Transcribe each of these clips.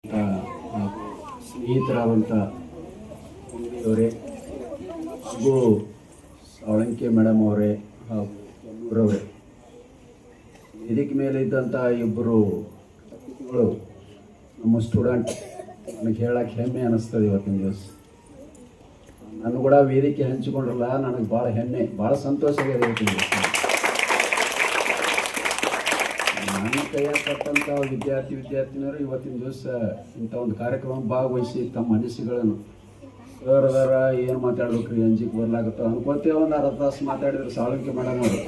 ಸ್ನೇಹಿತರಾದಂಥ ಅವರೇ ಹಾಗೂ ಸಾಳಂಕೆ ಮೇಡಮ್ ಅವರೇ ಹಾಗೂ ಅವರವರೇ ವೇದಿಕೆ ಮೇಲೆ ಇದ್ದಂಥ ಇಬ್ಬರು ನಮ್ಮ ಸ್ಟೂಡೆಂಟ್ ನನಗೆ ಹೇಳಕ್ಕೆ ಹೆಮ್ಮೆ ಅನ್ನಿಸ್ತದೆ ಇವತ್ತಿನ ದಿವಸ. ನಾನು ಕೂಡ ವೇದಿಕೆ ಹಂಚಿಕೊಂಡ್ರಲ್ಲ, ನನಗೆ ಭಾಳ ಹೆಮ್ಮೆ, ಭಾಳ ಸಂತೋಷ ಆಗಿದೆ ಇವತ್ತಿನ ದಿವಸ. ನನ್ನ ಕೈಯಾಗ ಕೊಟ್ಟಂಥ ವಿದ್ಯಾರ್ಥಿನಿಯರು ಇವತ್ತಿನ ದಿವಸ ಇಂಥ ಒಂದು ಕಾರ್ಯಕ್ರಮ ಭಾಗವಹಿಸಿ ತಮ್ಮ ಅನಿಸಿಕೆಗಳನ್ನು ಸರ್ ಅದಾರ ಏನು ಮಾತಾಡ್ಬೇಕು ರೀ ಅಂಜಿಕೆ ಬರ್ಲಾಗತ್ತ ಅನ್ಕೊತೇವೆ. ಒಂದು ಅರ್ಧ ತಾಸು ಮಾತಾಡಿದ್ರು ಸಾಳಂಕೆ ಮೇಡಮ್ ಅವರು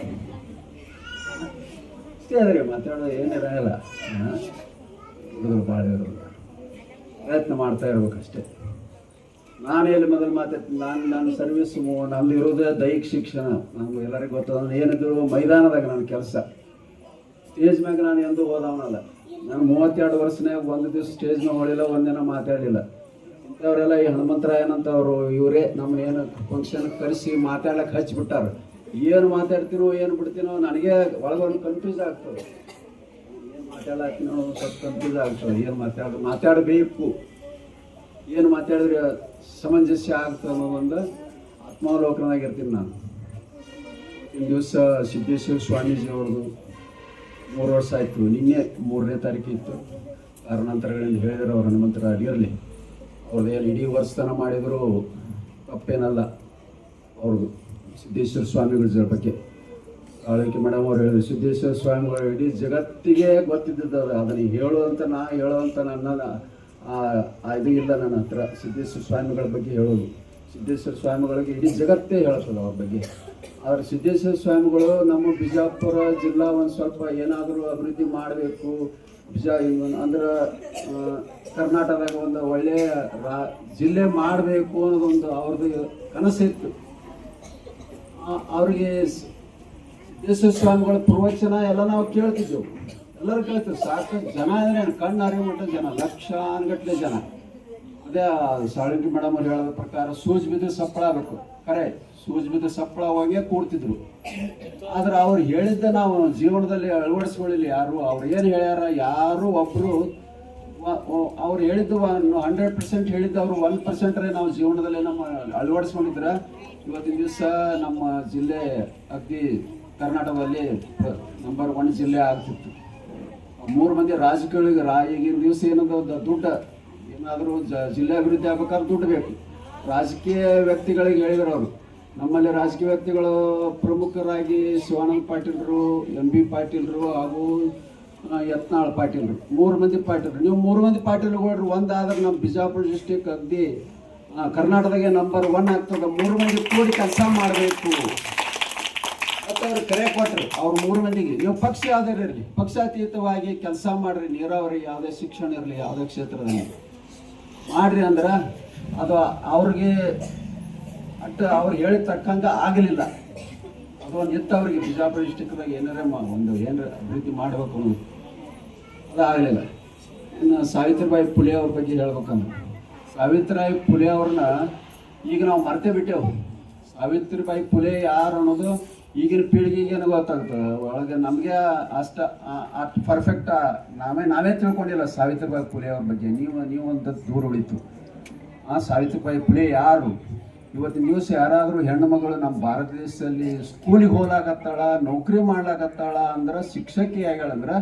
ಅಷ್ಟೇ ಅದ್ರಿ, ಮಾತಾಡೋದು ಏನಿರಲ್ಲ. ಹುಡುಗರು ಭಾಳ ಇರೋದು ಪ್ರಯತ್ನ ಮಾಡ್ತಾ ಇರ್ಬೇಕಷ್ಟೇ. ನಾನು ಎಲ್ಲಿ ಮೊದಲು ಮಾತಾಡ್ತೀನಿ, ನನ್ನ ಸರ್ವಿಸ್ ನನ್ನಲ್ಲಿರೋದೇ ದೈಹಿಕ ಶಿಕ್ಷಣ. ನಮ್ಗೆ ಎಲ್ಲರಿಗೂ ಗೊತ್ತದ ಏನಿದ್ರು ಮೈದಾನದಾಗ ನನ್ನ ಕೆಲಸ. ಸ್ಟೇಜ್ ಮ್ಯಾಗ ನಾನು ಎಂದೂ ಹೋದವನಲ್ಲ. ನಾನು 32 ವರ್ಷನಾಗ ಒಂದು ದಿವಸ ಸ್ಟೇಜ್ ಮ್ಯಾಗ ಹೊಳಿಲ್ಲ, ಒಂದಿನ ಮಾತಾಡಲಿಲ್ಲ. ಇಂಥವರೆಲ್ಲ ಈ ಹನುಮಂತರಾಯನಂತವರು ಇವರೇ ನಮ್ಮ ಏನು ಫಂಕ್ಷನ್ ಕರೆಸಿ ಮಾತಾಡ್ಲಿಕ್ಕೆ ಹಚ್ಚಿಬಿಟ್ಟಾರ. ಏನು ಮಾತಾಡ್ತೀನೋ ಏನು ಬಿಡ್ತೀನೋ ನನಗೆ ಒಳಗೊಂದು ಕನ್ಫ್ಯೂಸ್ ಆಗ್ತದೆ. ಏನು ಮಾತಾಡ್ಲಾತೀನೋ ಸ್ವಲ್ಪ ಕನ್ಫ್ಯೂಸ್ ಆಗ್ತದೆ. ಏನು ಮಾತಾಡಬೇಕು, ಏನು ಮಾತಾಡಿದ್ರೆ ಸಮಂಜಸ್ಯ ಆಗ್ತದೆ ಅನ್ನೋ ಒಂದು ಆತ್ಮಾವಲೋಕನಾಗಿರ್ತೀನಿ ನಾನು. ಈ ದಿವಸ ಸಿದ್ದೇಶ್ವರ ಸ್ವಾಮೀಜಿ ಅವ್ರದ್ದು 3 ವರ್ಷ ಆಯಿತು. ನಿನ್ನೆ 3ನೇ ತಾರೀಕು ಇತ್ತು. ಕಾರಣಾಂತರಗಳಿಂದ ಹೇಳಿದ್ರು ಅವ್ರ ಹನುಮಂತರ ಇರಲಿ, ಅವ್ರದ್ದೇನು ಇಡೀ ವರ್ಷತನ ಮಾಡಿದರೂ ತಪ್ಪೇನಲ್ಲ. ಅವ್ರದ್ದು ಸಿದ್ದೇಶ್ವರ ಸ್ವಾಮಿಗಳ ಬಗ್ಗೆ ಸಾಳಂಕೆ ಮೇಡಮ್ ಅವ್ರು ಹೇಳಿದ್ರು. ಸಿದ್ದೇಶ್ವರ ಸ್ವಾಮಿಗಳು ಇಡೀ ಜಗತ್ತಿಗೆ ಗೊತ್ತಿದ್ದದ್ದು ಅದನ್ನು ಹೇಳುವಂಥ ನನ್ನ ಇದು ಇಲ್ಲ ನನ್ನ ಹತ್ರ. ಸಿದ್ದೇಶ್ವರ ಸ್ವಾಮಿಗಳ ಬಗ್ಗೆ ಹೇಳೋದು, ಸಿದ್ದೇಶ್ವರ ಸ್ವಾಮಿಗಳಿಗೆ ಇಡೀ ಜಗತ್ತೇ ಹೇಳ್ತದೆ ಅವ್ರ ಬಗ್ಗೆ. ಆದರೆ ಸಿದ್ದೇಶ್ವರ ಸ್ವಾಮಿಗಳು ನಮ್ಮ ಬಿಜಾಪುರ ಜಿಲ್ಲಾ ಒಂದು ಸ್ವಲ್ಪ ಏನಾದರೂ ಅಭಿವೃದ್ಧಿ ಮಾಡಬೇಕು, ಅಂದ್ರೆ ಕರ್ನಾಟಕದಾಗ ಒಂದು ಒಳ್ಳೆಯ ಜಿಲ್ಲೆ ಮಾಡಬೇಕು ಅನ್ನೋದೊಂದು ಅವ್ರದ್ದು ಕನಸಿತ್ತು. ಅವ್ರಿಗೆ ಸಿದ್ದೇಶ್ವರ ಸ್ವಾಮಿಗಳ ಪ್ರವಚನ ಎಲ್ಲ ನಾವು ಕೇಳ್ತಿದ್ದೆವು, ಎಲ್ಲರೂ ಕೇಳ್ತೀವಿ. ಸಾಕಷ್ಟು ಜನ ಅಂದರೆ ಕಣ್ಣು ಅರಿವು ಮಟ್ಟ ಜನ, ಲಕ್ಷಾನುಗಟ್ಟಲೆ ಜನ. ಅದೇ ಸಾಳಂಕೆ ಮೇಡಮ್ ಅವ್ರು ಹೇಳೋದ ಪ್ರಕಾರ ಸೂಜ್ ಬಿದ್ದು ಸಪ್ಪಳ ಆಗಬೇಕು. ಕರೆ ಸೂಜ್ ಬಿದ್ದು ಸಪ್ಪಳ ಹೋಗೇ ಕೂಡ್ತಿದ್ರು. ಆದ್ರೆ ಅವ್ರು ಹೇಳಿದ್ದ ನಾವು ಜೀವನದಲ್ಲಿ ಅಳವಡಿಸ್ಕೊಳ್ಳಿಲ್ಲ ಯಾರು. ಅವ್ರು ಏನು ಹೇಳ್ಯಾರ ಯಾರು ಒಬ್ಬರು ಅವ್ರು ಹೇಳಿದ್ದು 100% ಹೇಳಿದ್ದು ಅವರು 1% ನಾವು ಜೀವನದಲ್ಲಿ ನಮ್ಮ ಅಳವಡಿಸ್ಕೊಂಡಿದ್ರೆ ಇವತ್ತಿನ ದಿವಸ ನಮ್ಮ ಜಿಲ್ಲೆ ಅಗ್ದಿ ಕರ್ನಾಟಕದಲ್ಲಿ ನಂಬರ್ 1 ಜಿಲ್ಲೆ ಆಗ್ತಿತ್ತು. 3 ಮಂದಿ ರಾಜಕೀಯಗಳಿಗೆ ಈಗಿನ ದಿವಸ ಏನದು ದುಡ್ಡು, ಏನಾದರೂ ಜಿಲ್ಲೆ ಅಭಿವೃದ್ಧಿ ಆಗ್ಬೇಕಾದ್ರೆ ದುಡ್ಡು ಬೇಕು. ರಾಜಕೀಯ ವ್ಯಕ್ತಿಗಳಿಗೆ ಹೇಳಿದ್ರು ಅವರು. ನಮ್ಮಲ್ಲಿ ರಾಜಕೀಯ ವ್ಯಕ್ತಿಗಳು ಪ್ರಮುಖರಾಗಿ ಶಿವಾನಂದ ಪಾಟೀಲ್ರು, MB ಪಾಟೀಲ್ರು ಹಾಗೂ ಯತ್ನಾಳ್ ಪಾಟೀಲ್ರು, 3 ಮಂದಿ ಪಾಟೀಲ್ರು. ನೀವು 3 ಮಂದಿ ಪಾಟೀಲ್ಗಳು ಒಂದಾದ್ರೆ ನಮ್ಮ ಬಿಜಾಪುರ ಡಿಸ್ಟಿಕ್ ಅಗ್ದಿ ಕರ್ನಾಟಕದಾಗೆ ನಂಬರ್ 1 ಆಗ್ತದೆ. 3 ಮಂದಿ ಕೂಡಿ ಕೆಲಸ ಮಾಡಬೇಕು ಮತ್ತು ಅವ್ರು ಕರೆ ಕೊಟ್ಟರು. ಅವ್ರು 3 ಮಂದಿಗೆ ನೀವು ಪಕ್ಷ ಯಾವುದೇ ಇರಲಿ, ಪಕ್ಷಾತೀತವಾಗಿ ಕೆಲಸ ಮಾಡಿರಿ, ನೀರಾವರಿ ಯಾವುದೇ ಶಿಕ್ಷಣ ಇರಲಿ, ಯಾವುದೇ ಕ್ಷೇತ್ರದಲ್ಲಿ ಮಾಡಿರಿ ಅಂದ್ರೆ ಅದು ಅವ್ರಿಗೆ ಅವ್ರು ಹೇಳಿದ ತಕ್ಕಂಗೆ ಆಗಲಿಲ್ಲ. ಅದೊಂದು ಇತ್ತು ಅವ್ರಿಗೆ ಬಿಜಾಪುರ ಡಿಸ್ಟಿಕ್ದಾಗ ಏನಾರ ಅಭಿವೃದ್ಧಿ ಮಾಡಬೇಕು ಅನ್ನೋದು, ಅದು ಆಗಲಿಲ್ಲ. ಇನ್ನು ಸಾವಿತ್ರಿಬಾಯಿ ಫುಲೆ ಅವ್ರ ಬಗ್ಗೆ ಹೇಳ್ಬೇಕಂದ್ರೆ, ಸಾವಿತ್ರಿಬಾಯಿ ಫುಲೆ ಅವ್ರನ್ನ ಈಗ ನಾವು ಮರ್ತೇ ಬಿಟ್ಟೆವು. ಸಾವಿತ್ರಿಬಾಯಿ ಫುಲೆ ಯಾರು ಅನ್ನೋದು ಈಗಿನ ಪೀಳಿಗೆಗೇನು ಗೊತ್ತಾಗ್ತದೆ. ಒಳಗೆ ನಮಗೆ ಅಷ್ಟು ಪರ್ಫೆಕ್ಟ್ ನಾವೇ ತಿಳ್ಕೊಂಡಿಲ್ಲ ಸಾವಿತ್ರಿಬಾಯಿ ಫುಲೆ ಅವ್ರ ಬಗ್ಗೆ. ನೀವು ಒಂದು ದೂರ ಉಳಿತು. ಸಾವಿತ್ರಿಬಾಯಿ ಫುಲೆ ಯಾರು? ಇವತ್ತಿನ ದಿವಸ ಯಾರಾದರೂ ಹೆಣ್ಣು ಮಗಳು ನಮ್ಮ ಭಾರತ ದೇಶದಲ್ಲಿ ಸ್ಕೂಲಿಗೆ ಹೋಗ್ಲಾಕತ್ತಾಳ, ನೌಕರಿ ಮಾಡ್ಲಾಕತ್ತಾಳ ಅಂದ್ರೆ, ಶಿಕ್ಷಕಿ ಆಗ್ಯಾಳಂದ್ರೆ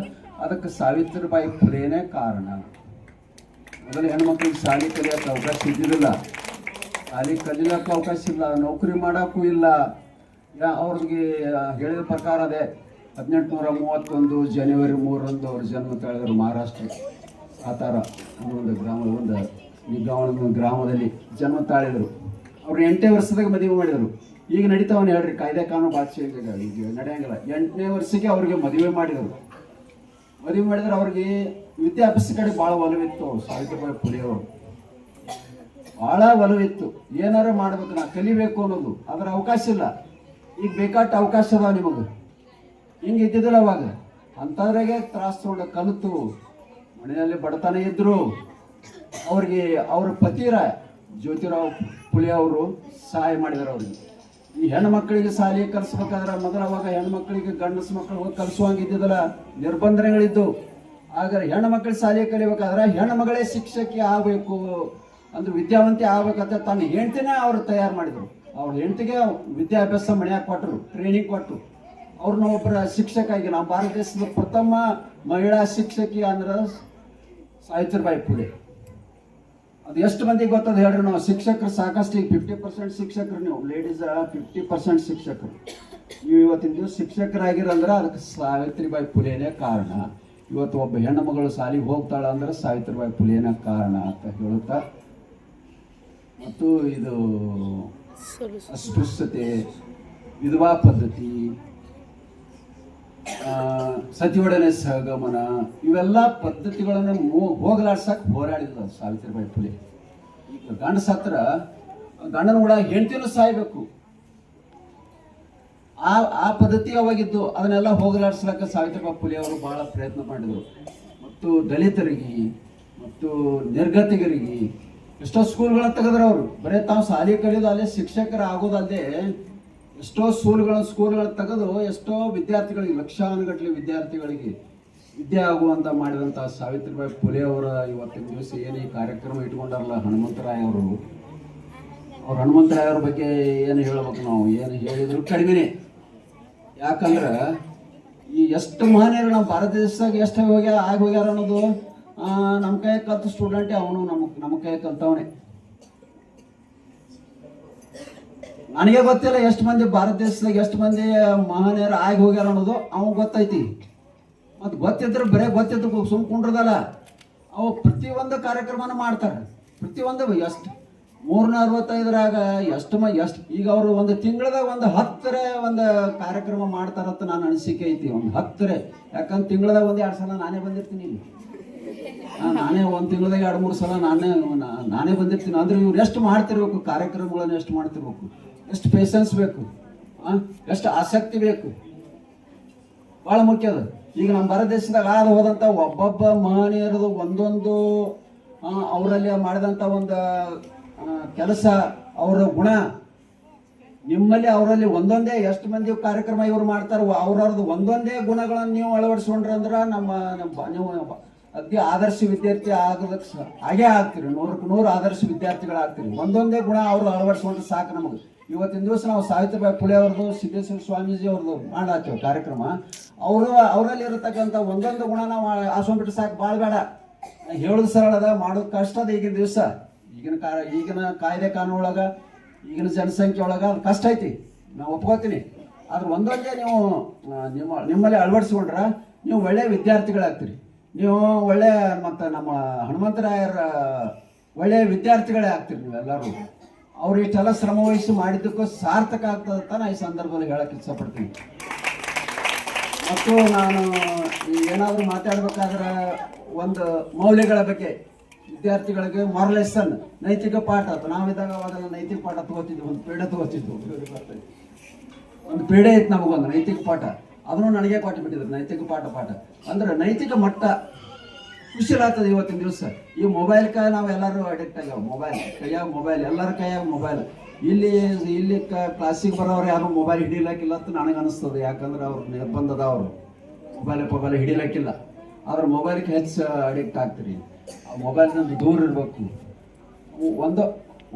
ಅದಕ್ಕೆ ಸಾವಿತ್ರಿಬಾಯಿ ಫುಲೆನೇ ಕಾರಣ. ಮೊದಲು ಹೆಣ್ಮಕ್ಳಿಗೆ ಶಾಲೆ ಕಲಿಯೋಕೆ ಅವಕಾಶ ಇದ್ದಿರಲಿಲ್ಲ, ಶಾಲೆ ಕಲಿಯೋಕೆ ಅವಕಾಶ ಇಲ್ಲ, ನೌಕರಿ ಮಾಡೋಕ್ಕೂ ಇಲ್ಲ. ಅವ್ರಿಗೆ ಹೇಳಿದ ಪ್ರಕಾರ ಅದೇ 1831 ಜನವರಿ 3ರಂದು ಅವ್ರ ಜನ್ಮ ತಾಳಿದ್ರು. ಮಹಾರಾಷ್ಟ್ರ ಸಾತಾರ ಒಂದು ಗ್ರಾಮದಲ್ಲಿ ಜನ್ಮ ತಾಳಿದರು. ಅವ್ರು 8ನೇ ವರ್ಷದಾಗ ಮದುವೆ ಮಾಡಿದರು. ಈಗ ನಡೀತಾವನ್ನ ಹೇಳ್ರಿ, ಕಾಯ್ದೆ ಕಾನೂನು ಭಾಷೆ ಈಗ ನಡೆಯಂಗಿಲ್ಲ. 8ನೇ ವರ್ಷಕ್ಕೆ ಅವ್ರಿಗೆ ಮದುವೆ ಮಾಡಿದರು. ಅವ್ರಿಗೆ ವಿದ್ಯಾಭ್ಯಾಸ ಕಡೆ ಭಾಳ ಒಲವಿತ್ತು. ಸಾವಿತ್ರಿಬಾಯಿ ಫುಲೆ ಅವರು ಭಾಳ ಒಲವಿತ್ತು. ಏನಾರ ಮಾಡ್ಬೇಕು, ನಾ ಕಲಿಬೇಕು ಅನ್ನೋದು. ಅದರ ಅವಕಾಶ ಇಲ್ಲ. ಈಗ ಬೇಕಾಟ ಅವಕಾಶ ಅದಾವ ನಿಮಗೆ, ಹಿಂಗೆ ಇದ್ದಿದ್ದಿಲ್ಲ ಅವಾಗ. ಅಂಥದ್ರಾಗೆ ತ್ರಾಸ ತೊಗೊಂಡು ಕಲಿತು ಮನೆಯಲ್ಲಿ ಬಡತನ ಇದ್ದರು. ಅವ್ರಿಗೆ ಅವ್ರ ಪತಿರ ಜ್ಯೋತಿರಾವ್ ಫುಲೆ ಅವರು ಸಹಾಯ ಮಾಡಿದರು. ಅವ್ರಿಗೆ ಈ ಹೆಣ್ಣು ಮಕ್ಕಳಿಗೆ ಶಾಲೆ ಕಲಿಸ್ಬೇಕಾದ್ರೆ ಮೊದಲು ಅವಾಗ ಹೆಣ್ಣು ಮಕ್ಕಳಿಗೆ ಗಂಡಸು ಮಕ್ಕಳು ಹೋಗಿ ಕಲಿಸುವಂಗಿದ್ದಿದ್ದಲ್ಲ, ನಿರ್ಬಂಧನೆಗಳಿದ್ದು. ಹಾಗಾದ್ರೆ ಹೆಣ್ಣು ಮಕ್ಕಳು ಶಾಲೆ ಕಲಿಬೇಕಾದ್ರೆ ಹೆಣ್ಣು ಮಗಳೇ ಶಿಕ್ಷಕಿ ಆಗಬೇಕು ಅಂದ್ರೆ ವಿದ್ಯಾವಂತಿ ಆಗ್ಬೇಕಂತ ತನ್ನ ಹೆಂಡ್ತಿನೇ ಅವ್ರು ತಯಾರು ಮಾಡಿದ್ರು. ಅವ್ರ ಹೆಂಡತಿಗೆ ವಿದ್ಯಾಭ್ಯಾಸ ಮನೆಯಾಗ ಕೊಟ್ಟರು, ಟ್ರೈನಿಂಗ್ ಕೊಟ್ಟರು. ಅವ್ರನ್ನ ಒಬ್ಬರ ಶಿಕ್ಷಕ ಆಗಿ ನಮ್ಮ ಭಾರತ ದೇಶದ ಪ್ರಥಮ ಮಹಿಳಾ ಶಿಕ್ಷಕಿ ಅಂದ್ರೆ ಸಾವಿತ್ರಿಬಾಯಿ ಫುಲೆ. ಅದು ಎಷ್ಟು ಮಂದಿಗೆ ಗೊತ್ತದ ಹೇಳ್ರಿ. ನಾವು ಶಿಕ್ಷಕರು ಸಾಕಷ್ಟು ಈಗ 50% ಶಿಕ್ಷಕರು, ನೀವು ಲೇಡೀಸ್ 50% ಶಿಕ್ಷಕರು. ನೀವು ಇವತ್ತಿನ ದಿವಸ ಶಿಕ್ಷಕರಾಗಿರಂದ್ರೆ ಅದಕ್ಕೆ ಸಾವಿತ್ರಿಬಾಯಿ ಫುಲೆನೇ ಕಾರಣ. ಇವತ್ತು ಒಬ್ಬ ಹೆಣ್ಣು ಮಗಳು ಶಾಲೆಗೆ ಹೋಗ್ತಾಳ ಅಂದ್ರೆ ಸಾವಿತ್ರಿಬಾಯಿ ಫುಲೆನೇ ಕಾರಣ ಅಂತ ಹೇಳುತ್ತಾ, ಮತ್ತು ಇದು ಅಸ್ಪೃಶ್ಯತೆ, ವಿಧವಾ ಪದ್ಧತಿ, ಸತಿಯೊಡನೆ ಸಹಗಮನ, ಇವೆಲ್ಲ ಪದ್ಧತಿಗಳನ್ನು ಹೋಗಲಾಡ್ಸಕ್ಕೆ ಹೋರಾಡಿದ ಸಾವಿತ್ರಿಬಾಯಿ ಫುಲೆ. ಈಗ ಗಂಡ ಸತ್ರ ಗಂಡನ ಕೂಡ ಹೆಂಡತಿನೂ ಸಾಯ್ಬೇಕು, ಆ ಪದ್ಧತಿ ಅವಾಗಿದ್ದು. ಅದನ್ನೆಲ್ಲ ಹೋಗಲಾಡಿಸ್ಲಕ್ಕ ಸಾವಿತ್ರಿಬಾಯಿ ಫುಲೆ ಅವರು ಬಹಳ ಪ್ರಯತ್ನ ಮಾಡಿದರು. ಮತ್ತು ದಲಿತರಿಗೆ ಮತ್ತು ನಿರ್ಗತಿಕರಿಗೆ ಎಷ್ಟೋ ಸ್ಕೂಲ್ಗಳನ್ನ ತೆಗೆದ್ರು ಅವರು. ಬರೀ ತಾವು ಶಾಲೆ ಕಲಿಯೋದು ಅಲ್ಲೇ ಶಿಕ್ಷಕರ ಆಗೋದಲ್ಲದೆ ಎಷ್ಟೋ ಸ್ಕೂಲ್ಗಳನ್ನ ತೆಗೆದು ಎಷ್ಟೋ ವಿದ್ಯಾರ್ಥಿಗಳಿಗೆ, ಲಕ್ಷಾನುಗಟ್ಟಲೆ ವಿದ್ಯಾರ್ಥಿಗಳಿಗೆ ವಿದ್ಯೆ ಆಗುವಂತ ಮಾಡಿದಂಥ ಸಾವಿತ್ರಿಬಾಯಿ ಫುಲೆ ಅವರ ಇವತ್ತಿನ ದಿವಸ ಏನು ಈ ಕಾರ್ಯಕ್ರಮ ಇಟ್ಕೊಂಡಾರಲ್ಲ ಹನುಮಂತರಾಯ ಅವರು, ಅವ್ರ ಹನುಮಂತರಾಯ ಅವ್ರ ಬಗ್ಗೆ ಏನು ಹೇಳ್ಬೇಕು ನಾವು, ಏನು ಹೇಳಿದ್ರು ಕಡಿಮೆನೆ. ಯಾಕಂದ್ರೆ ಈ ಎಷ್ಟು ಮಹನೀಯರು ನಮ್ಮ ಭಾರತ ದೇಶದಾಗ ಎಷ್ಟು ಹೋಗ್ಯಾರ ಅನ್ನೋದು ನಮ್ಮ ಕೈ ಕಲ್ತ ಸ್ಟೂಡೆಂಟೇ ಅವನು, ನಮ್ಮ ಕೈ ಕಲ್ತವನೇ. ನನಗೆ ಗೊತ್ತಿಲ್ಲ ಎಷ್ಟು ಮಂದಿ ಭಾರತ ದೇಶದಾಗ ಎಷ್ಟು ಮಂದಿ ಮಹನೀಯರು ಆಗಿ ಹೋಗ್ಯಾರ ಅನ್ನೋದು ಅವಾಗ ಗೊತ್ತೈತಿ. ಮತ್ತು ಗೊತ್ತಿದ್ರೆ ಬರೇ ಗೊತ್ತಿದ್ದು ಸುಮ್ಕೊಂಡ್ರದಲ್ಲ, ಅವು ಪ್ರತಿಯೊಂದು ಕಾರ್ಯಕ್ರಮನ ಮಾಡ್ತಾರೆ. ಪ್ರತಿಯೊಂದು ಎಷ್ಟು 365ರಾಗ ಎಷ್ಟು ಈಗ ಅವರು ಒಂದು ತಿಂಗಳದಾಗ ಒಂದು 10 ಒಂದು ಕಾರ್ಯಕ್ರಮ ಮಾಡ್ತಾರಂತ ನಾನು ಅನಿಸಿಕೆ ಐತಿ. ಒಂದು 10. ಯಾಕಂದ್ರೆ ತಿಂಗಳದಾಗ 1-2 ಸಲ ನಾನೇ ಬಂದಿರ್ತೀನಿ ಇಲ್ಲಿ. ನಾನೇ ಒಂದು ತಿಂಗಳದಾಗ 2-3 ಸಲ ನಾನೇ ಬಂದಿರ್ತೀನಿ. ಅಂದ್ರೆ ಇವ್ರು ಎಷ್ಟು ಮಾಡ್ತಿರ್ಬೇಕು, ಕಾರ್ಯಕ್ರಮಗಳನ್ನು ಎಷ್ಟು ಮಾಡ್ತಿರ್ಬೇಕು, ಎಷ್ಟು ಪೇಷನ್ಸ್ ಬೇಕು, ಎಷ್ಟು ಆಸಕ್ತಿ ಬೇಕು, ಭಾಳ ಮುಖ್ಯ ಅದು. ಈಗ ನಮ್ಮ ಭಾರತ ದೇಶದಾಗ ಹೋದಂಥ ಒಬ್ಬೊಬ್ಬ ಮಹನೀಯರದು ಒಂದೊಂದು ಅವರಲ್ಲಿ ಮಾಡಿದಂಥ ಒಂದು ಕೆಲಸ, ಅವರ ಗುಣ, ನಿಮ್ಮಲ್ಲಿ ಅವರಲ್ಲಿ ಒಂದೊಂದೇ ಎಷ್ಟು ಮಂದಿ ಕಾರ್ಯಕ್ರಮ ಇವ್ರು ಮಾಡ್ತಾರೋ ಅವ್ರವ್ರದ್ದು ಒಂದೊಂದೇ ಗುಣಗಳನ್ನು ನೀವು ಅಳವಡಿಸ್ಕೊಂಡ್ರೆ ಅಂದ್ರೆ ನೀವು ಅತಿ ಆದರ್ಶ ವಿದ್ಯಾರ್ಥಿ ಆಗೋದಕ್ಕೆ ಹಾಗೇ ಆಗ್ತೀರಿ. 100ಕ್ಕೆ 100 ಆದರ್ಶ ವಿದ್ಯಾರ್ಥಿಗಳಾಗ್ತೀರಿ. ಒಂದೊಂದೇ ಗುಣ ಅವ್ರು ಅಳವಡಿಸ್ಕೊಂಡ್ರೆ ಸಾಕು ನಮಗೆ. ಇವತ್ತಿನ ದಿವಸ ನಾವು ಸಾವಿತ್ರಿಬಾಯಿ ಫುಲೆ ಅವ್ರದ್ದು, ಸಿದ್ದೇಶ್ವರ ಸ್ವಾಮೀಜಿ ಅವ್ರದ್ದು ಮಾಡಾಕ್ತೇವೆ ಕಾರ್ಯಕ್ರಮ. ಅವರಲ್ಲಿ ಇರತಕ್ಕಂಥ ಒಂದೊಂದು ಗುಣ ನಾವು ಆಸ್ಕೊಂಡ್ಬಿಟ್ರೆ ಸಾಕು, ಭಾಳ ಬೇಡ. ಹೇಳೋದು ಸರಳ ಅದ, ಮಾಡೋದು ಕಷ್ಟ ಅದ. ಈಗಿನ ದಿವಸ ಈಗಿನ ಕಾಯ್ದೆ ಕಾನೂನು ಒಳಗೆ, ಈಗಿನ ಜನಸಂಖ್ಯೆ ಒಳಗೆ ಅದು ಕಷ್ಟ ಐತಿ, ನಾವು ಒಪ್ಕೋತೀನಿ. ಆದ್ರೆ ಒಂದೊಂದೇ ನೀವು ನಿಮ್ಮಲ್ಲಿ ಅಳವಡಿಸ್ಕೊಂಡ್ರೆ ನೀವು ಒಳ್ಳೆಯ ವಿದ್ಯಾರ್ಥಿಗಳಾಗ್ತೀರಿ. ನೀವು ಒಳ್ಳೆ ಮತ್ತು ನಮ್ಮ ಹನುಮಂತರಾಯರ ಒಳ್ಳೆಯ ವಿದ್ಯಾರ್ಥಿಗಳೇ ಆಗ್ತೀರಿ ನೀವೆಲ್ಲರೂ. ಅವ್ರು ಇಷ್ಟೆಲ್ಲ ಶ್ರಮ ವಹಿಸಿ ಮಾಡಿದ್ದಕ್ಕೂ ಸಾರ್ಥಕ ಆಗ್ತದಂತ ನಾನು ಈ ಸಂದರ್ಭದಲ್ಲಿ ಹೇಳಕ್ಕೆ ಇಷ್ಟಪಡ್ತೀನಿ. ಮತ್ತು ನಾನು ಏನಾದರೂ ಮಾತಾಡ್ಬೇಕಾದ್ರೆ ಒಂದು ಮೌಲ್ಯಗಳ ಬಗ್ಗೆ ವಿದ್ಯಾರ್ಥಿಗಳಿಗೆ ಮಾರಲ್ ನೈತಿಕ ಪಾಠ ಅದು. ನಾವಿದ್ದಾಗ ಅವಾಗೆಲ್ಲ ನೈತಿಕ ಪಾಠ ತಗೋತಿದ್ವಿ, ಒಂದು ಪೀಡೆ ತಗೋತಿದ್ವು. ಒಂದು ಪೀಡೆ ಇತ್ತು ನಮಗೊಂದು ನೈತಿಕ ಪಾಠ, ಅದನ್ನು ನನಗೆ ಕೊಟ್ಟು ಬಿಟ್ಟಿದ್ರು. ನೈತಿಕ ಪಾಠ ಅಂದ್ರೆ ನೈತಿಕ ಮಟ್ಟ ಖುಷಿಲಾಗ್ತದೆ. ಇವತ್ತಿನ ದಿವಸ ಈ ಮೊಬೈಲ್ ನಾವು ಎಲ್ಲರೂ ಅಡಿಕ್ಟ್ ಆಗ್ಯಾವ. ಮೊಬೈಲ್ ಎಲ್ಲರ ಕೈಯಾಗ ಮೊಬೈಲ್. ಇಲ್ಲಿ ಕ್ಲಾಸಿಗೆ ಬರೋರು ಯಾರು ಮೊಬೈಲ್ ಹಿಡಿಲಕ್ಕಿಲ್ಲ ಅಂತ ನನಗೆ ಅನಿಸ್ತದೆ. ಯಾಕಂದ್ರೆ ಅವ್ರ ನಿರ್ಬಂಧದ ಅವರು ಮೊಬೈಲ್ ಹಿಡಿಲಕ್ಕಿಲ್ಲ. ಆದ್ರೆ ಮೊಬೈಲ್ಗೆ ಹೆಚ್ಚು ಅಡಿಕ್ಟ್ ಆಗ್ತೀರಿ. ಆ ಮೊಬೈಲ್ನಿಂದ ದೂರ ಇರಬೇಕು.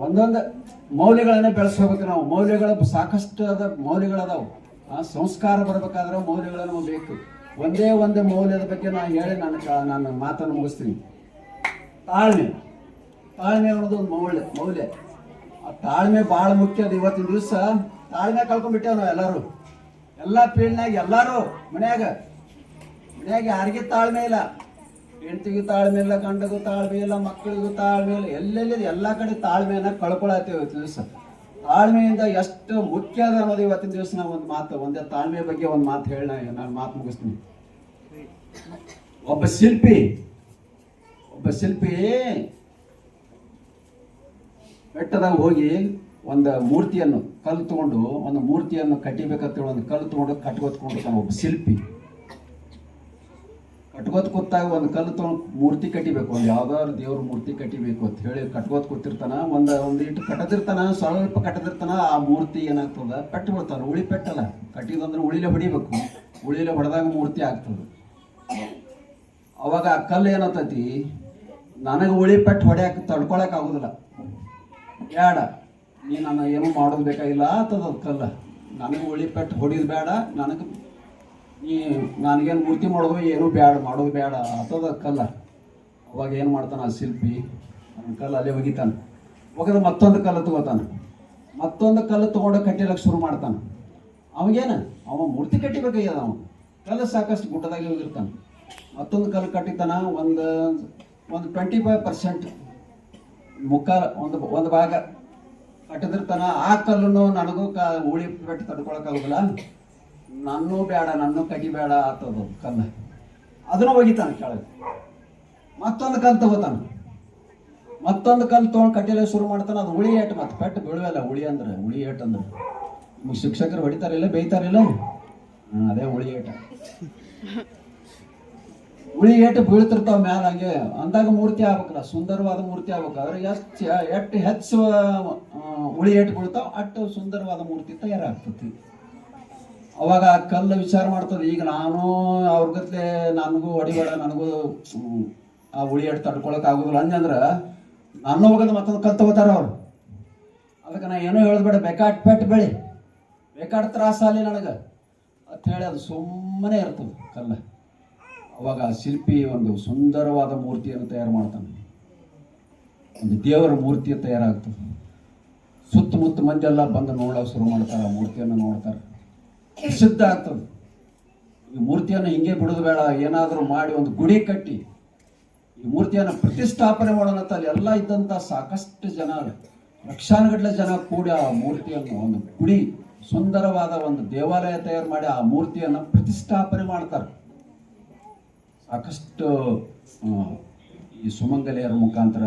ಒಂದೊಂದು ಮೌಲ್ಯಗಳನ್ನೇ ಬೆಳೆಸ್ಕೋಬೇಕು ನಾವು. ಮೌಲ್ಯಗಳು ಸಾಕಷ್ಟು ಮೌಲ್ಯಗಳದಾವು. ಸಂಸ್ಕಾರ ಬರಬೇಕಾದ್ರೆ ಮೌಲ್ಯಗಳು ನಮಗೆ ಬೇಕು. ಒಂದೇ ಒಂದು ಮೌಲ್ಯದ ಬಗ್ಗೆ ನಾನು ಹೇಳಿ ನನ್ನ ಮಾತನ್ನು ಮುಗಿಸ್ತೀನಿ. ತಾಳ್ಮೆ ಅನ್ನೋದು ಒಂದು ಮೌಲ್ಯ. ಆ ತಾಳ್ಮೆ ಭಾಳ ಮುಖ್ಯ ಅದು. ಇವತ್ತಿನ ದಿವಸ ತಾಳ್ಮೆ ಕಳ್ಕೊಂಡ್ಬಿಟ್ಟೇವ್ ನಾವು ಎಲ್ಲರೂ. ಎಲ್ಲ ಫೀಲ್ಡ್ನಾಗ ಎಲ್ಲರೂ ಮನ್ಯಾಗ ಯಾರಿಗೂ ತಾಳ್ಮೆ ಇಲ್ಲ. ಹೆಂಡತಿಗೂ ತಾಳ್ಮೆ ಇಲ್ಲ, ಗಂಡಗೂ ತಾಳ್ಮೆ ಇಲ್ಲ, ಮಕ್ಕಳಿಗೂ ತಾಳ್ಮೆ ಇಲ್ಲ. ಎಲ್ಲೆಲ್ಲಿ ಎಲ್ಲ ಕಡೆ ತಾಳ್ಮೆಯನ್ನ ಕಳ್ಕೊಳತ್ತೇವೆ ಇವತ್ತಿನ ದಿವಸ. ತಾಳ್ಮೆಯಿಂದ ಎಷ್ಟು ಮುಖ್ಯ ಅದ ಅನ್ನೋದು ಇವತ್ತಿನ ದಿವಸ ನಾವು ಒಂದೇ ತಾಳ್ಮೆ ಬಗ್ಗೆ ಒಂದು ಮಾತು ಹೇಳಿ ನಾನು ಮಾತು ಮುಗಿಸ್ತೀನಿ. ಒಬ್ಬ ಶಿಲ್ಪಿ ಬೆಟ್ಟದಾಗ ಹೋಗಿ ಒಂದು ಮೂರ್ತಿಯನ್ನು ಕಲ್ಲು ತಗೊಂಡು ಒಂದು ಮೂರ್ತಿಯನ್ನು ಕಟ್ಟಿಬೇಕಂತೇಳಿ ಒಂದು ಕಲ್ಲು ತಗೊಂಡು ಕಟ್ಕೊತ್ಕೊಂಡಿರ್ತಾನೆ. ಒಬ್ಬ ಶಿಲ್ಪಿ ಕೂತಾಗ ಒಂದು ಕಲ್ಲು ತಗೊಂಡು ಮೂರ್ತಿ ಕಟ್ಟಿಬೇಕು, ಒಂದು ಯಾವ್ದಾದ್ರು ದೇವ್ರ ಮೂರ್ತಿ ಕಟ್ಟಿಬೇಕು ಅಂತ ಹೇಳಿ ಕೂತಿರ್ತಾನ. ಒಂದು ಇಟ್ಟು ಕಟ್ಟದಿರ್ತಾನ, ಸ್ವಲ್ಪ ಕಟ್ಟದಿರ್ತಾನ. ಆ ಮೂರ್ತಿ ಏನಾಗ್ತದ, ಪೆಟ್ಟು ಬಿಡ್ತಾನ. ಉಳಿ ಪೆಟ್ಟಲ್ಲ, ಕಟ್ಟಿದಂದ್ರೆ ಉಳಿಲೆ ಹೊಡಿಬೇಕು. ಉಳಿಲೆ ಹೊಡೆದಾಗ ಮೂರ್ತಿ ಆಗ್ತದೆ. ಅವಾಗ ಆ ಕಲ್ಲು ಏನಂತೈತಿ, ನನಗೆ ಉಳಿ ಪೆಟ್ಟು ಹೊಡ್ಯಾಕ ತಡ್ಕೊಳಕ್ ಆಗುದಿಲ್ಲ, ಬೇಡ ನೀ ನಾನು ಏನೂ ಮಾಡೋದು ಬೇಕಾಗಿಲ್ಲ ಅಂತದ ಕಲ್ಲ. ನನಗೆ ಉಳಿ ಪೆಟ್ಟು ಹೊಡಿಯೋದು ಬೇಡ, ನನಗೇನು ಮೂರ್ತಿ ಮಾಡೋದು ಏನೂ ಬೇಡ, ಮಾಡೋದು ಬೇಡ ಅಂತದ ಕಲ್ಲ. ಅವಾಗ ಏನು ಮಾಡ್ತಾನೆ ಆ ಶಿಲ್ಪಿ, ನನ್ನ ಕಲ್ಲು ಅಲ್ಲೇ ಒಗಿತಾನೆ, ಒಗೆದು ಮತ್ತೊಂದು ಕಲ್ಲು ತಗೋತಾನೆ, ಮತ್ತೊಂದು ಕಲ್ಲು ತೊಗೊಂಡು ಕಟ್ಟಿಲಕ್ಕೆ ಶುರು ಮಾಡ್ತಾನೆ. ಅವಾಗೇನು ಅವ ಮೂರ್ತಿ ಕಟ್ಟಿಬೇಕಾಗ್ಯದ, ಅವನು ಕಲ್ಲು ಸಾಕಷ್ಟು ಗುಡ್ಡದಾಗೆ ಹೋಗಿರ್ತಾನೆ. ಮತ್ತೊಂದು ಕಲ್ಲು ಕಟ್ಟಿತಾನ, ಒಂದು 25% ಮುಕ್ಕಾಲು ಒಂದು ಭಾಗ ಕಟ್ಟಿದಿರ್ತಾನ. ಆ ಕಲ್ಲನ್ನು ನನಗೂ ಉಳಿ ಪೆಟ್ಟು ತಡ್ಕೊಳಕ್ಕಾಗೋದಿಲ್ಲ, ನನ್ನೂ ಬೇಡ, ನನ್ನೂ ಕಡಿಬೇಡ ಆತದು ಕಲ್ಲು. ಅದನ್ನು ಒಗಿತಾನೆ ಕೆಳಗೆ. ಮತ್ತೊಂದು ಕಲ್ಲು ತಗೋತಾನೆ, ಮತ್ತೊಂದು ಕಲ್ಲು ತೊಗೊಂಡು ಕಟ್ಟಿಲೆ ಶುರು ಮಾಡ್ತಾನೆ. ಅದು ಉಳಿ ಏಟು, ಮತ್ತೆ ಪೆಟ್ಟು ಬೀಳುವಲ್ಲ. ಉಳಿ ಏಟು ಅಂದ್ರೆ ನಿಮ್ಗೆ ಶಿಕ್ಷಕರು ಹೊಡಿತಾರಿಲ್ಲ, ಬೇಯ್ತಾರಿಲ್ಲ, ಅದೇ ಉಳಿ ಏಟ. ಉಳಿ ಏಟು ಬೀಳ್ತಿರ್ತಾವ ಮ್ಯಾಲ. ಹಂಗೆ ಅಂದಾಗ ಮೂರ್ತಿ ಆಗ್ಬೇಕಲ್ಲ, ಸುಂದರವಾದ ಮೂರ್ತಿ ಆಗ್ಬೇಕು. ಅದ್ರಿಗೆ ಎಷ್ಟು ಹೆಚ್ಚು ಉಳಿ ಏಟು ಬೀಳ್ತಾವ ಅಷ್ಟು ಸುಂದರವಾದ ಮೂರ್ತಿ ತಯಾರಾಗ್ತತಿ. ಅವಾಗ ಆ ಕಲ್ಲು ವಿಚಾರ ಮಾಡ್ತದೆ, ಈಗ ನಾನು ಅವ್ರ ಗತ್ಲೆ ನನಗೂ ಹೊಡಿಬೇಡ, ನನಗೂ ಆ ಉಳಿ ಏಟು ತಡ್ಕೊಳಕ್ ಆಗೋದಿಲ್ಲ ಅಂದ್ರ ನನ್ನ ಹೋಗೋದು ಮತ್ತೊಂದು ಕಲ್ಲು ತಗೋತಾರ ಅವ್ರು. ಅದಕ್ಕೆ ನಾ ಏನೋ ಹೇಳಬೇಡ, ಬೇಕಾಟ್ ಪೆಟ್ಟು ಬೆಳಿ, ಬೇಕಾಟ್ ತ್ರಾಸ ಅಲ್ಲಿ ನನಗೆ ಅಂತ ಹೇಳಿ ಅದು ಸುಮ್ಮನೆ ಇರ್ತದೆ ಕಲ್ಲು. ಅವಾಗ ಆ ಶಿಲ್ಪಿ ಒಂದು ಸುಂದರವಾದ ಮೂರ್ತಿಯನ್ನು ತಯಾರು ಮಾಡ್ತಾನೆ, ಒಂದು ದೇವರ ಮೂರ್ತಿ ತಯಾರಾಗ್ತದೆ. ಸುತ್ತಮುತ್ತ ಮಂದಿ ಎಲ್ಲ ಬಂದು ನೋಡೋಕೆ ಶುರು ಮಾಡ್ತಾರೆ, ಆ ಮೂರ್ತಿಯನ್ನು ನೋಡ್ತಾರೆ, ಪ್ರಸಿದ್ಧ ಆಗ್ತದೆ. ಈ ಮೂರ್ತಿಯನ್ನು ಹಿಂಗೆ ಬಿಡೋದು ಬೇಡ, ಏನಾದರೂ ಮಾಡಿ ಒಂದು ಗುಡಿ ಕಟ್ಟಿ ಈ ಮೂರ್ತಿಯನ್ನು ಪ್ರತಿಷ್ಠಾಪನೆ ಮಾಡೋಣ ಅಂತ ಅಲ್ಲಿ ಎಲ್ಲ ಇದ್ದಂಥ ಸಾಕಷ್ಟು ಜನ, ಲಕ್ಷಾನುಗಟ್ಟಲೆ ಜನ ಕೂಡಿ ಆ ಮೂರ್ತಿಯನ್ನು ಒಂದು ಗುಡಿ, ಸುಂದರವಾದ ಒಂದು ದೇವಾಲಯ ತಯಾರು ಮಾಡಿ ಆ ಮೂರ್ತಿಯನ್ನು ಪ್ರತಿಷ್ಠಾಪನೆ ಮಾಡ್ತಾರೆ. ಸಾಕಷ್ಟು ಈ ಸುಮಂಗಲಿಯರ ಮುಖಾಂತರ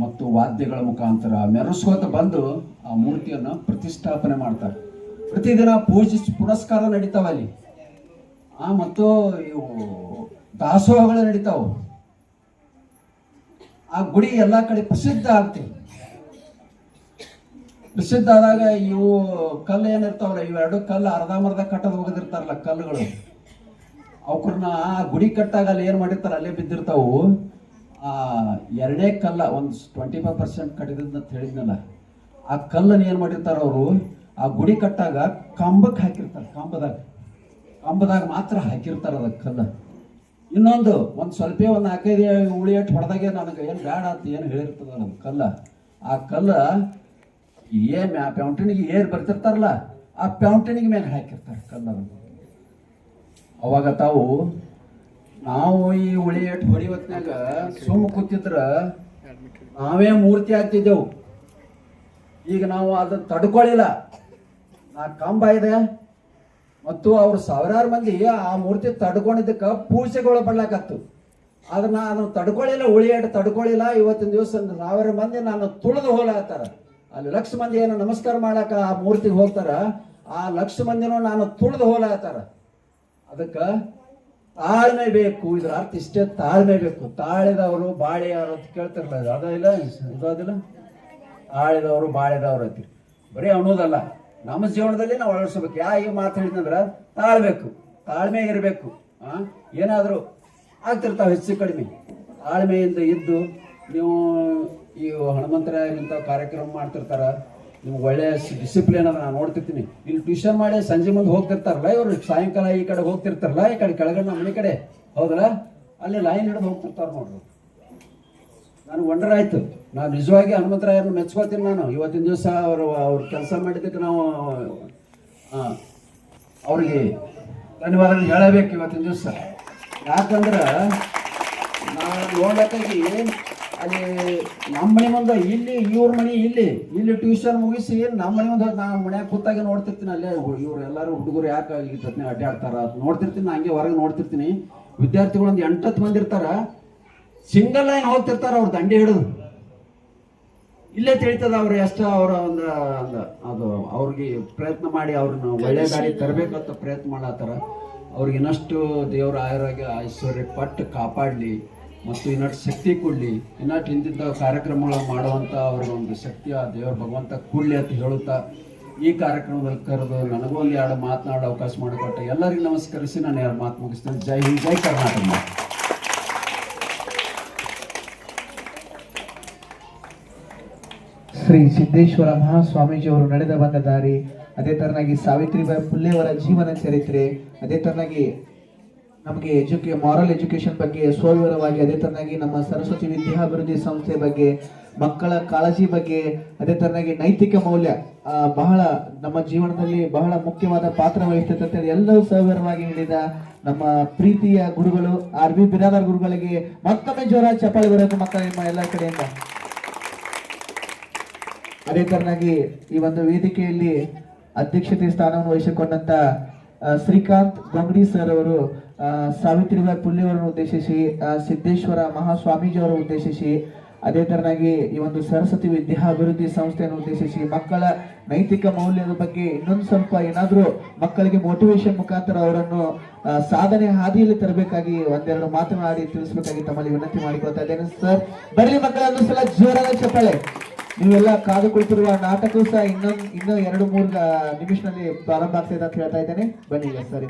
ಮತ್ತು ವಾದ್ಯಗಳ ಮುಖಾಂತರ ಮೆರೆಸ್ಕೋತ ಬಂದು ಆ ಮೂರ್ತಿಯನ್ನು ಪ್ರತಿಷ್ಠಾಪನೆ ಮಾಡ್ತಾರೆ. ಪ್ರತಿದಿನ ಪುರಸ್ಕಾರ ನಡೀತಾವ ಅಲ್ಲಿ, ಮತ್ತು ಇವು ದಾಸೋಹಗಳು ನಡೀತಾವ. ಆ ಗುಡಿ ಎಲ್ಲ ಕಡೆ ಪ್ರಸಿದ್ಧ ಆಗ್ತದೆ. ಪ್ರಸಿದ್ಧ ಆದಾಗ ಇವು ಕಲ್ಲು ಏನಿರ್ತಾವಲ್ಲ, ಇವೆರಡು ಕಲ್ಲು ಅರ್ಧಂಬರ್ಧ ಕಟ್ಟೋದು ಹೋಗದಿರ್ತಾರಲ್ಲ ಕಲ್ಲುಗಳು, ಅವ್ರನ್ನ ಆ ಗುಡಿ ಕಟ್ಟಾಗ ಅಲ್ಲಿ ಏನು ಮಾಡಿರ್ತಾರೆ ಅಲ್ಲೇ ಬಿದ್ದಿರ್ತಾವು. ಆ ಎರಡೇ ಕಲ್ಲ, ಒಂದು 25% ಕಟ್ಟಿದಂತ ಹೇಳಿದ್ನಲ್ಲ, ಆ ಕಲ್ಲನ್ನು ಏನು ಮಾಡಿರ್ತಾರ ಅವರು, ಆ ಗುಡಿ ಕಟ್ಟಾಗ ಕಂಬಕ್ಕೆ ಹಾಕಿರ್ತಾರೆ, ಕಂಬದಾಗ ಮಾತ್ರ ಹಾಕಿರ್ತಾರೆ ಅದಕ್ಕೆ ಕಲ್ಲ. ಇನ್ನೊಂದು ಸ್ವಲ್ಪ ಒಂದು 4-5 ಉಳಿ ಏಟು ಹೊಡೆದಾಗೆ ನನಗೆ ಏನು ಬೇಡ ಅಂತ ಏನು ಹೇಳಿರ್ತದ ನಮ್ಮ ಕಲ್ಲ. ಆ ಕಲ್ಲ ಏನು ಆ ಪೌಂಟನಿಗೆ ಏರ್ ಬರ್ತಿರ್ತಾರಲ್ಲ, ಆ ಪೌಂಟನಿಗೆ ಮೇಲೆ ಹಾಕಿರ್ತಾರೆ ಕಲ್ಲನ್ನು. ಅವಾಗ ನಾವು ಈ ಉಳಿ ಏಟು ಹೊಡಿವತ್ನಾಗ ಸುಮ್ಮ ಕೂತಿದ್ರ ನಾವೇ ಮೂರ್ತಿ ಆಗ್ತಿದ್ದೆವು. ಈಗ ನಾವು ಅದನ್ನು ತಡ್ಕೊಳ್ಳಿಲ್ಲ, ನಾ ಕಂಬ ಇದೆ ಮತ್ತು ಅವ್ರು ಸಾವಿರಾರು ಮಂದಿ ಆ ಮೂರ್ತಿ ತಡ್ಕೊಂಡಿದ್ದಕ್ಕೆ ಪೂಜೆಗಳು ಬರ್ಲಾಕತ್ತು. ಆದ್ರೆ ನಾನು ತಡ್ಕೊಳ್ಳಿಲ್ಲ, ಉಳಿ ಏಟು ತಡ್ಕೊಳ್ಳಿಲ್ಲ. ಇವತ್ತಿನ ದಿವಸ 1000 ಮಂದಿ ನಾನು ತುಳಿದು ಹೋಗ್ಲಾಕತ್ತಾರ. ಅಲ್ಲಿ 1,00,000 ಮಂದಿ ಏನೋ ನಮಸ್ಕಾರ ಮಾಡಾಕ ಆ ಮೂರ್ತಿಗೆ ಹೋಗ್ತಾರ, ಆ 1,00,000 ಮಂದಿನೂ ನಾನು ತುಳಿದು ಹೋಗ್ಲಾಕತ್ತಾರ. ಅದಕ್ಕೆ ತಾಳ್ಮೆ ಬೇಕು. ಇದ್ರ ಅರ್ಥ ಇಷ್ಟೇ, ತಾಳ್ಮೆ ಬೇಕು. ತಾಳಿದವರು ಬಾಳೆಯವರು ಅಂತ ಕೇಳ್ತಿರ್ಲ, ಅದಿಲ್ಲ ಇದಿಲ್ಲ, ತಾಳಿದವರು ಬಾಳೆದವ್ರು ಅಂತೀವಿ. ಬರೀ ಅನ್ನೋದಲ್ಲ, ನಮ್ಮ ಜೀವನದಲ್ಲಿ ನಾವು ಅಳವಡಿಸ್ಬೇಕು. ಈ ಮಾತು ಹೇಳಿದ್ನಂದ್ರೆ ತಾಳ್ಬೇಕು, ತಾಳ್ಮೆ ಇರಬೇಕು. ಏನಾದರೂ ಆಗ್ತಿರ್ತಾವೆ ಹೆಚ್ಚು ಕಡಿಮೆ. ತಾಳ್ಮೆಯಿಂದ ಇದ್ದು ನೀವು ಈ ಹನುಮಂತರಾಯ ಇಂಥ ಕಾರ್ಯಕ್ರಮ ಮಾಡ್ತಿರ್ತಾರ, ನಿಮ್ಗೆ ಒಳ್ಳೆ ಡಿಸಿಪ್ಲಿನ್ ಅದ. ನಾನು ನೋಡ್ತಿರ್ತೀನಿ, ಇಲ್ಲಿ ಟ್ಯೂಷನ್ ಮಾಡಿ ಸಂಜೆ ಮುಂದೆ ಹೋಗ್ತಿರ್ತಾರಲ್ಲ ಇವರು, ಸಾಯಂಕಾಲ ಈ ಕಡೆ ಹೋಗ್ತಿರ್ತಾರಲ್ಲ, ಈ ಕಡೆ ಕೆಳಗಡೆ ನಮ್ಮ ಮನೆ ಕಡೆ ಹೌದಲ್ಲ, ಅಲ್ಲಿ ಲೈನ್ ಹಿಡಿದು ಹೋಗ್ತಿರ್ತಾರ ನೋಡ್ರಿ. ನನಗೆ ವಂಡರ್ ಆಯ್ತು. ನಾನು ನಿಜವಾಗಿ ಹನುಮಂತರಾಯರನ್ನು ಮೆಚ್ಕೋತೀನಿ. ನಾನು ಇವತ್ತಿನ ದಿವಸ ಅವ್ರು ಕೆಲಸ ಮಾಡಿದ್ದಕ್ಕೆ ನಾವು ಅವ್ರಿಗೆ ಧನ್ಯವಾದ ಹೇಳಬೇಕು ಇವತ್ತಿನ ದಿವಸ. ಯಾಕಂದ್ರೆ ನಾನು ನೋಡ್ಬೇಕಾಗಿ ಅಲ್ಲಿ ನಮ್ಮ ಮನೆ ಮುಂದೆ ಇಲ್ಲಿ ಇವ್ರ ಮನೆ ಇಲ್ಲಿ ಟ್ಯೂಷನ್ ಮುಗಿಸಿ ನಮ್ಮ ಮನೆ ಮುಂದೆ ನಾನು ಮನ್ಯಾಗ ಕೂತಾಗ ನೋಡ್ತಿರ್ತೀನಿ. ಅಲ್ಲೇ ಇವ್ರು ಎಲ್ಲರೂ ಹುಡುಗರು ಯಾಕೆ ಈ ಜೊತೆ ಅಡ್ಡಾಡ್ತಾರ ನೋಡ್ತಿರ್ತೀನಿ. ಹಂಗೆ ಹೊರಗೆ ನೋಡ್ತಿರ್ತೀನಿ. ವಿದ್ಯಾರ್ಥಿಗಳು ಒಂದು 8-10 ಮಂದಿ ಇರ್ತಾರ, ಸಿಂಗಲ್ ಲೈನ್ ಹೋಗ್ತಿರ್ತಾರ ಅವ್ರ ದಂಡೆ ಹಿಡಿದು. ಇಲ್ಲೇ ತಿಳಿತದ ಅವ್ರು ಎಷ್ಟು ಅವರ ಒಂದು ಅದು ಅವ್ರಿಗೆ ಪ್ರಯತ್ನ ಮಾಡಿ ಅವ್ರನ್ನ ಒಳ್ಳೆ ದಾರಿ ತರಬೇಕಂತ ಪ್ರಯತ್ನ ಮಾಡತ್ತಾರ. ಅವ್ರಿಗೆ ಇನ್ನಷ್ಟು ದೇವರ ಆರೋಗ್ಯ ಐಶ್ವರ್ಯ ಪಟ್ಟು ಕಾಪಾಡಲಿ ಮತ್ತು ಇನ್ನಷ್ಟು ಶಕ್ತಿ ಕೊಡಲಿ. ಇನ್ನಷ್ಟು ಹಿಂದಿದ್ದ ಕಾರ್ಯಕ್ರಮಗಳು ಮಾಡುವಂಥ ಅವ್ರಿಗೆ ಒಂದು ಶಕ್ತಿ ಆ ದೇವರ ಭಗವಂತ ಕೊಡಲಿ ಅಂತ ಹೇಳುತ್ತಾ ಈ ಕಾರ್ಯಕ್ರಮದಲ್ಲಿ ಕರೆದು ನನಗೂ ಒಂದು 2 ಮಾತನಾಡೋ ಅವಕಾಶ ಮಾಡಿಕೊಟ್ಟೆ ಎಲ್ಲರಿಗೂ ನಮಸ್ಕರಿಸಿ ನಾನು 2 ಮಾತು ಮುಗಿಸ್ತೇನೆ. ಜೈ ಹಿಂದ್, ಜೈ ಕರ್ನಾಟಕ. ಶ್ರೀ ಸಿದ್ದೇಶ್ವರ ಮಹಾಸ್ವಾಮೀಜಿಯವರು ನಡೆದ ಬಂದ ದಾರಿ, ಅದೇ ತರನಾಗಿ ಸಾವಿತ್ರಿಬಾಯಿ ಫುಲೆಯವರ ಜೀವನ ಚರಿತ್ರೆ, ಅದೇ ತರನಾಗಿ ನಮಗೆ ಮಾರಲ್ ಎಜುಕೇಶನ್ ಬಗ್ಗೆ ಸ್ವವಿವರವಾಗಿ, ಅದೇ ತರನಾಗಿ ನಮ್ಮ ಸರಸ್ವತಿ ವಿದ್ಯಾಭಿವೃದ್ಧಿ ಸಂಸ್ಥೆ ಬಗ್ಗೆ, ಮಕ್ಕಳ ಕಾಳಜಿ ಬಗ್ಗೆ, ಅದೇ ತರನಾಗಿ ನೈತಿಕ ಮೌಲ್ಯ ಬಹಳ ನಮ್ಮ ಜೀವನದಲ್ಲಿ ಬಹಳ ಮುಖ್ಯವಾದ ಪಾತ್ರ ವಹಿಸುತ್ತೆ ಎಲ್ಲವೂ ಸವಿವರವಾಗಿ ನೀಡಿದ ನಮ್ಮ ಪ್ರೀತಿಯ ಗುರುಗಳು RB ಬಿರಾದಾರ್ ಗುರುಗಳಿಗೆ ಮತ್ತೊಮ್ಮೆ ಜೋರ ಚಪ್ಪಾಳೆ ಬರೋದು ಮಕ್ಕಳ ನಿಮ್ಮ ಎಲ್ಲ ಕಡೆಯಿಂದ. ಅದೇ ತರನಾಗಿ ಈ ಒಂದು ವೇದಿಕೆಯಲ್ಲಿ ಅಧ್ಯಕ್ಷತೆ ಸ್ಥಾನವನ್ನು ವಹಿಸಿಕೊಂಡಂತ ಶ್ರೀಕಾಂತ್ ಗೊಂಗಡಿ ಸರ್ ಅವರು ಸಾವಿತ್ರಿಬಾಯಿ ಫುಲೆಯವರನ್ನು ಉದ್ದೇಶಿಸಿ, ಸಿದ್ದೇಶ್ವರ ಮಹಾಸ್ವಾಮೀಜಿ ಅವರನ್ನು ಉದ್ದೇಶಿಸಿ, ಅದೇ ತರನಾಗಿ ಈ ಒಂದು ಸರಸ್ವತಿ ವಿದ್ಯಾಭಿವೃದ್ಧಿ ಸಂಸ್ಥೆಯನ್ನು ಉದ್ದೇಶಿಸಿ ಮಕ್ಕಳ ನೈತಿಕ ಮೌಲ್ಯದ ಬಗ್ಗೆ ಇನ್ನೊಂದು ಸ್ವಲ್ಪ ಏನಾದರೂ ಮಕ್ಕಳಿಗೆ ಮೋಟಿವೇಶನ್ ಮುಖಾಂತರ ಅವರನ್ನು ಸಾಧನೆ ಹಾದಿಯಲ್ಲಿ ತರಬೇಕಾಗಿ ಒಂದೆರಡು ಮಾತನಾಡಿ ತಿಳಿಸಬೇಕಾಗಿ ತಮ್ಮಲ್ಲಿ ವಿನಂತಿ ಮಾಡಿಕೊಳ್ತಾ ಇದ್ದೇನೆ. ಸರ್ ಬರಲಿ ಮಕ್ಕಳನ್ನು ಸಲ ಜೋರಾದ ಚಪ್ಪಾಳೆ. ನೀವೆಲ್ಲ ಕಾದು ಕುಳಿತಿರುವ ನಾಟಕವೂ ಸಹ ಇನ್ನೂ 2-3 ನಿಮಿಷದಲ್ಲಿ ಪ್ರಾರಂಭ ಆಗ್ತಿದೆ ಅಂತ ಹೇಳ್ತಾ ಇದ್ದೇನೆ. ಬನ್ನಿ ಸರಿ.